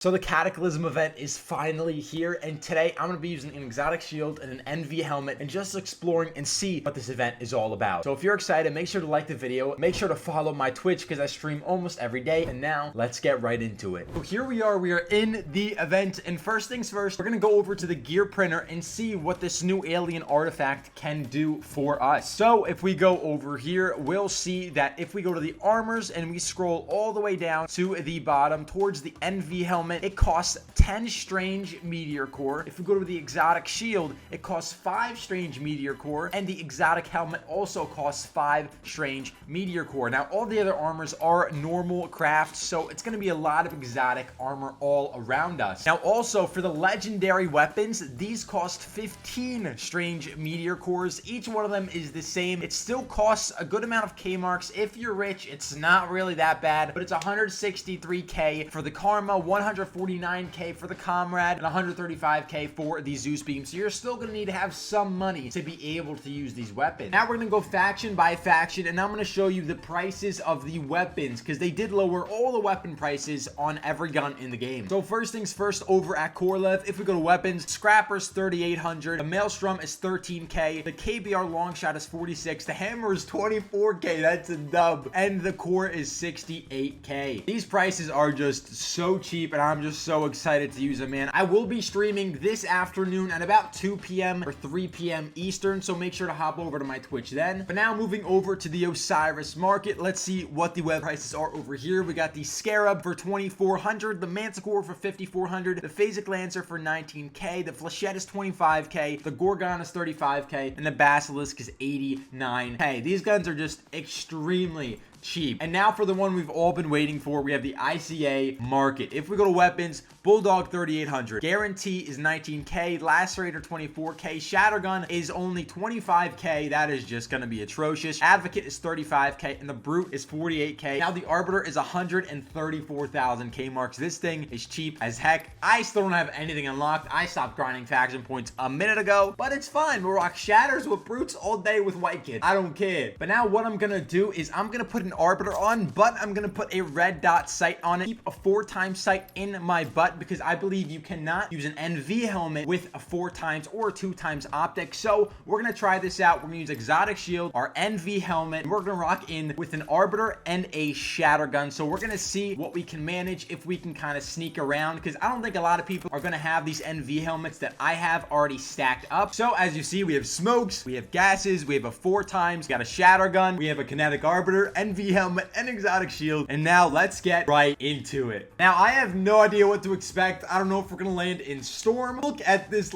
So the Cataclysm event is finally here, and today I'm going to be using an exotic shield and an NV helmet and just exploring and see what this event is all about. So if you're excited, make sure to like the video, make sure to follow my Twitch because I stream almost every day, and now let's get right into it. So here we are in the event, and first things first, we're going to go over to the gear printer and see what this new alien artifact can do for us. So if we go over here, we'll see that if we go to the armors and we scroll all the way down to the bottom towards the NV helmet, it costs 10 strange meteor core. If we go to the exotic shield, it costs 5 strange meteor core, and the exotic helmet also costs 5 strange meteor core. Now all the other armors are normal crafts, so it's going to be a lot of exotic armor all around us. Now also for the legendary weapons, these cost 15 strange meteor cores. Each one of them is the same. It still costs a good amount of K marks. If you're rich, it's not really that bad, but it's 163k for the karma, 149k for the comrade, and 135k for the Zeus beam. So you're still going to need to have some money to be able to use these weapons. Now we're going to go faction by faction, and I'm going to show you the prices of the weapons because they did lower all the weapon prices on every gun in the game. So first things first, over at Korlev, if we go to weapons, Scrapper's 3,800, the Maelstrom is 13k, the KBR Longshot is 46, the Hammer is 24k, that's a dub, and the core is 68k. These prices are just so cheap, and I'm just so excited to use them, man. I will be streaming this afternoon at about 2 p.m. or 3 p.m. Eastern, so make sure to hop over to my Twitch then. But now moving over to the Osiris market, let's see what the web prices are over here. We got the Scarab for 2,400, the Manticore for 5,400, the Phasic Lancer for 19k, the Flechette is 25k, the Gorgon is 35k, and the Basilisk is 89k. These guns are just extremely cheap. And now for the one we've all been waiting for, we have the ICA market. If we go to weapons, Bulldog 3,800, Guarantee is 19k, Lacerator 24k, Shattergun is only 25k. That is just gonna be atrocious. Advocate is 35k, and the Brute is 48k. Now the Arbiter is 134,000 K marks. This thing is cheap as heck. I still don't have anything unlocked. I stopped grinding faction points a minute ago, but it's fine. We'll rock Shatters with Brutes all day with White Kid. I don't care. But now what I'm gonna do is I'm gonna put an Arbiter on, but I'm gonna put a red dot sight on it. Keep a 4x sight in my butt because I believe you cannot use an NV helmet with a 4x or a 2x optic. So we're gonna try this out. We're gonna use exotic shield, our NV helmet, and we're gonna rock in with an Arbiter and a Shattergun. So we're gonna see what we can manage, if we can kind of sneak around, because I don't think a lot of people are gonna have these NV helmets that I have already stacked up. So as you see, we have smokes, we have gases, we have a 4x, we got a Shattergun, we have a kinetic Arbiter, NV helmet, and exotic shield. And now let's get right into it. Now I have no idea what to expect. I don't know if we're gonna land in storm. Look at this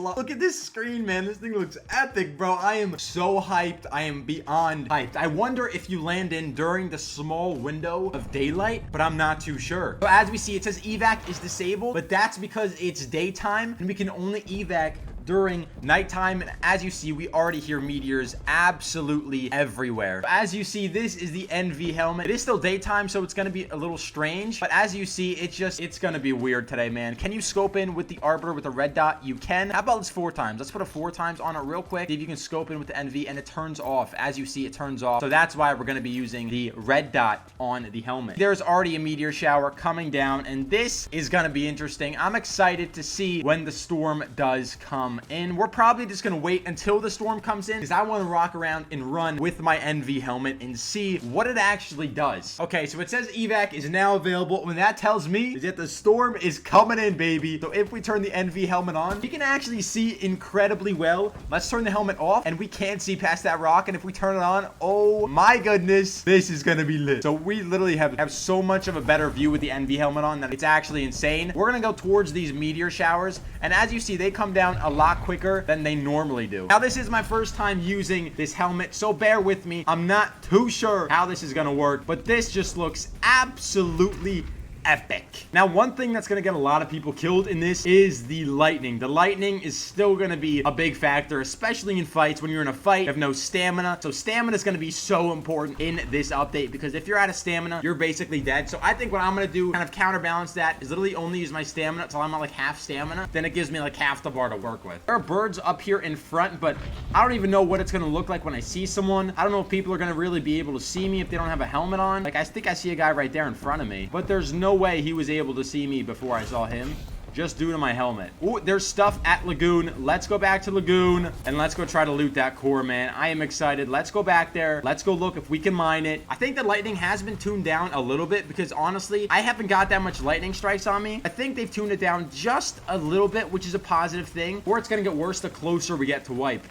screen, man. This thing looks epic, bro. I am so hyped. I am beyond hyped. I wonder if you land in during the small window of daylight, but I'm not too sure. So as we see, it says evac is disabled, but that's because it's daytime and we can only evac during nighttime. And as you see, we already hear meteors absolutely everywhere. As you see, this is the NV helmet. It is still daytime, so it's gonna be a little strange, but as you see, it's gonna be weird today, man. Can you scope in with the Arbiter with a red dot? You can. How about this 4x? Let's put a 4x on it real quick, see if you can scope in with the NV, and it turns off. As you see, it turns off, so that's why we're gonna be using the red dot on the helmet. There's already a meteor shower coming down, and this is gonna be interesting. I'm excited to see when the storm does come in. We're probably just gonna wait until the storm comes in because I want to rock around and run with my NV helmet and see what it actually does. Okay, so it says evac is now available, and that tells me is that the storm is coming in, baby. So if we turn the NV helmet on, we can actually see incredibly well. Let's turn the helmet off, and we can't see past that rock. And if we turn it on, oh my goodness, this is gonna be lit. So we literally have so much of a better view with the NV helmet on that it's actually insane. We're gonna go towards these meteor showers, and as you see, they come down a lot quicker than they normally do. Now this is my first time using this helmet, so bear with me. I'm not too sure how this is gonna work, but this just looks absolutely epic. Now one thing that's gonna get a lot of people killed in this is the lightning. The lightning is still gonna be a big factor, especially in fights. When you're in a fight, you have no stamina, so stamina is gonna be so important in this update, because if you're out of stamina, you're basically dead. So I think what I'm gonna do, kind of counterbalance that, is literally only use my stamina until I'm at like half stamina. Then it gives me like half the bar to work with. There are birds up here in front, but I don't even know what it's gonna look like when I see someone. I don't know if people are gonna really be able to see me if they don't have a helmet on. Like I think I see a guy right there in front of me, but there's no no way he was able to see me before I saw him, just due to my helmet. Ooh, there's stuff at Lagoon. Let's go back to Lagoon, and let's go try to loot that core, man. I am excited. Let's go back there. Let's go look if we can mine it. I think the lightning has been tuned down a little bit because, honestly, I haven't got that much lightning strikes on me. I think they've tuned it down just a little bit, which is a positive thing, or it's going to get worse the closer we get to wipe.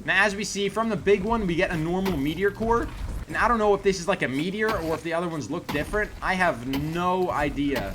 Now, as we see, from the big one, we get a normal meteor core. And I don't know if this is like a meteor or if the other ones look different. I have no idea.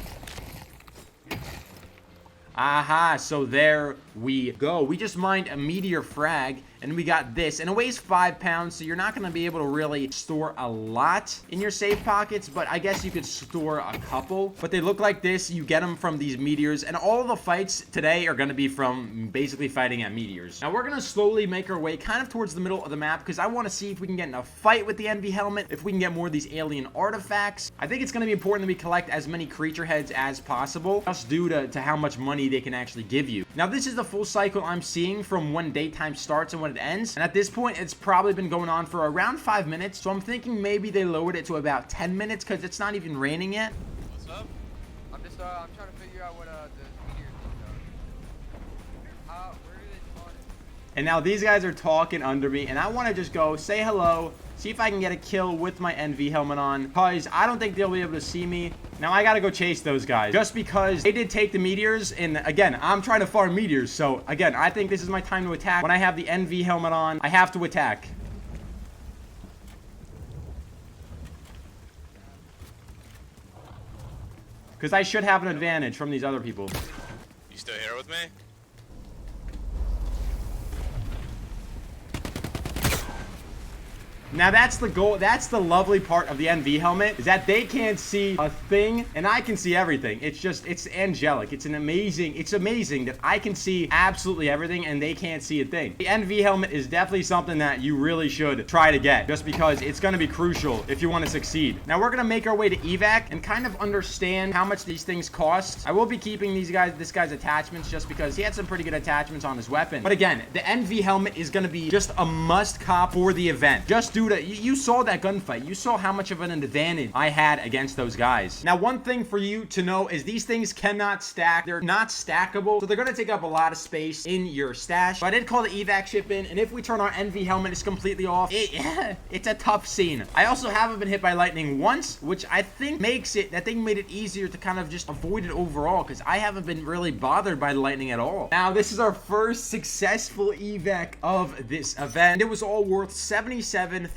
Aha, so there we go. We just mined a meteor frag, and we got this, and it weighs 5 pounds, so you're not going to be able to really store a lot in your safe pockets, but I guess you could store a couple. But they look like this. You get them from these meteors, and all the fights today are going to be from basically fighting at meteors. Now, we're going to slowly make our way kind of towards the middle of the map, because I want to see if we can get in a fight with the envy helmet, if we can get more of these alien artifacts. I think it's going to be important that we collect as many creature heads as possible, just due to how much money they can actually give you. Now, this is the full cycle I'm seeing from when daytime starts and when it ends, and at this point it's probably been going on for around 5 minutes, so I'm thinking maybe they lowered it to about 10 minutes because it's not even raining yet. What's up? I'm just I'm trying to figure out what the meteor things are. Where did it spawn? And now these guys are talking under me, and I want to just go say hello, see if I can get a kill with my NV helmet on, because I don't think they'll be able to see me. Now I gotta go chase those guys, just because they did take the meteors, and again, I'm trying to farm meteors, so again, I think this is my time to attack. When I have the NV helmet on, I have to attack. Because I should have an advantage from these other people. You still here with me? Now that's the goal. That's the lovely part of the NV helmet, is that they can't see a thing and I can see everything. It's angelic. It's amazing that I can see absolutely everything and they can't see a thing. The NV helmet is definitely something that you really should try to get, just because it's going to be crucial if you want to succeed. Now we're going to make our way to evac and kind of understand how much these things cost. I will be keeping this guy's attachments just because he had some pretty good attachments on his weapon. But again, the NV helmet is going to be just a must cop for the event. Just do you saw that gunfight. You saw how much of an advantage I had against those guys. Now, one thing for you to know is these things cannot stack. They're not stackable, so they're going to take up a lot of space in your stash. But I did call the evac ship in, and if we turn our NV helmet is completely off, it's a tough scene. I also haven't been hit by lightning once, which I think made it easier to kind of just avoid it overall, because I haven't been really bothered by the lightning at all. Now, this is our first successful evac of this event. It was all worth 77,000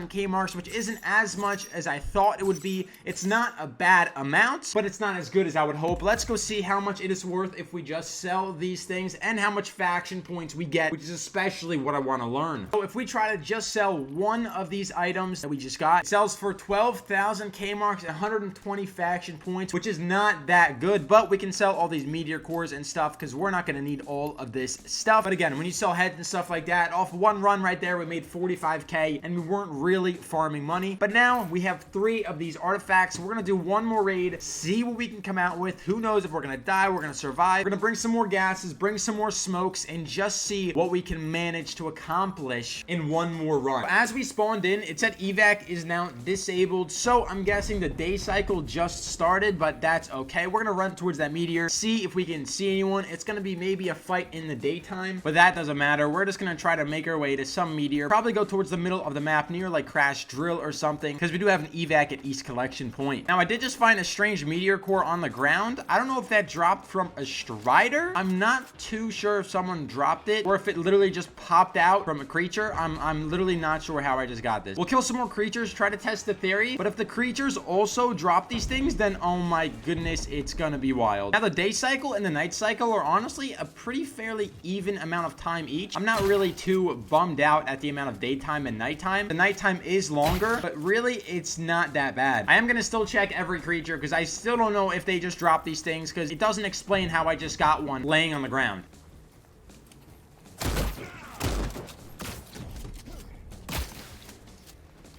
K marks, which isn't as much as I thought it would be. It's not a bad amount, but it's not as good as I would hope. Let's go see how much it is worth if we just sell these things, and how much faction points we get, which is especially what I want to learn. So if we try to just sell one of these items that we just got, it sells for 12,000 K marks, 120 faction points, which is not that good, but we can sell all these meteor cores and stuff because we're not going to need all of this stuff. But again, when you sell heads and stuff like that, off one run right there, we made 45K, and we weren't really farming money. But now we have 3 of these artifacts. We're going to do one more raid, see what we can come out with. Who knows if we're going to die, we're going to survive. We're going to bring some more gases, bring some more smokes, and just see what we can manage to accomplish in one more run. As we spawned in, it said evac is now disabled, so I'm guessing the day cycle just started, but that's okay. We're going to run towards that meteor, see if we can see anyone. It's going to be maybe a fight in the daytime, but that doesn't matter. We're just going to try to make our way to some meteor, probably go towards the middle of the map near like Crash Drill or something, because we do have an evac at East Collection Point. Now, I did just find a strange meteor core on the ground. I don't know if that dropped from a strider. I'm not too sure if someone dropped it or if it literally just popped out from a creature. I'm literally not sure how I just got this. We'll kill some more creatures, try to test the theory, but if the creatures also drop these things, then oh my goodness, it's gonna be wild. Now, the day cycle and the night cycle are honestly a pretty fairly even amount of time each. I'm not really too bummed out at the amount of daytime and nighttime. The nighttime is longer, but really it's not that bad. I am gonna still check every creature because I still don't know if they just drop these things, because it doesn't explain how I just got one laying on the ground.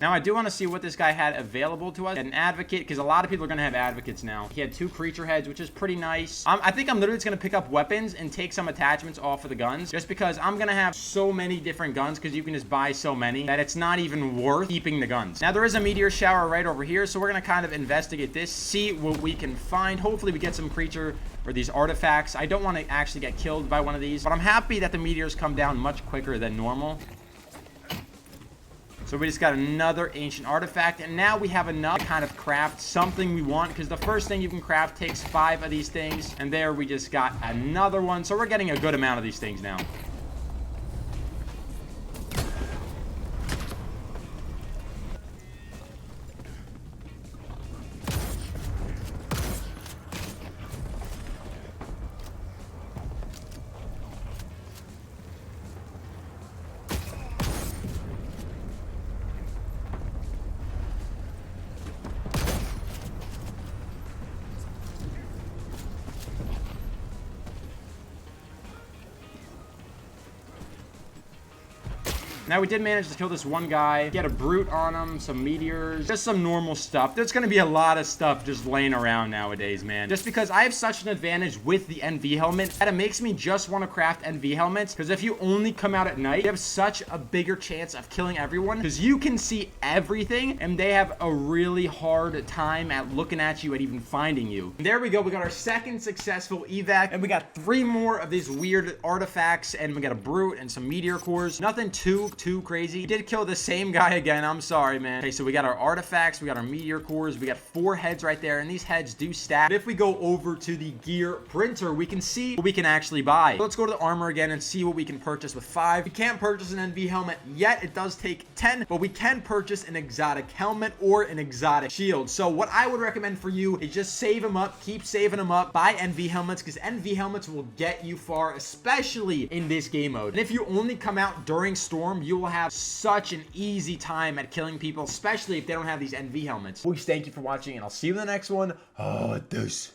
Now, I do want to see what this guy had available to us. An advocate, because a lot of people are going to have advocates now. He had 2 creature heads, which is pretty nice. I think I'm literally just going to pick up weapons and take some attachments off of the guns, just because I'm going to have so many different guns, because you can just buy so many that it's not even worth keeping the guns. Now, there is a meteor shower right over here, so we're going to kind of investigate this, see what we can find. Hopefully, we get some creature or these artifacts. I don't want to actually get killed by one of these, but I'm happy that the meteors come down much quicker than normal. So we just got another ancient artifact, and now we have enough to kind of craft something we want, because the first thing you can craft takes 5 of these things, and there we just got another one. So we're getting a good amount of these things now. Now, we did manage to kill this one guy, get a brute on him, some meteors, just some normal stuff. There's going to be a lot of stuff just laying around nowadays, man. Just because I have such an advantage with the NV helmet that it makes me just want to craft NV helmets, because if you only come out at night, you have such a bigger chance of killing everyone, because you can see everything, and they have a really hard time at looking at you and even finding you. And there we go. We got our second successful evac, and we got 3 more of these weird artifacts, and we got a brute and some meteor cores. Nothing too crazy. We did kill the same guy again. I'm sorry, man. Okay, so we got our artifacts, we got our meteor cores, we got 4 heads right there, and these heads do stack. But if we go over to the gear printer, we can see what we can actually buy. So let's go to the armor again and see what we can purchase with 5. We can't purchase an NV helmet yet. It does take 10, but we can purchase an exotic helmet or an exotic shield. So what I would recommend for you is just save them up, keep saving them up, buy NV helmets, because NV helmets will get you far, especially in this game mode. And if you only come out during storm, you will have such an easy time at killing people, especially if they don't have these NV helmets. Boys, thank you for watching, and I'll see you in the next one. Oh, deuce.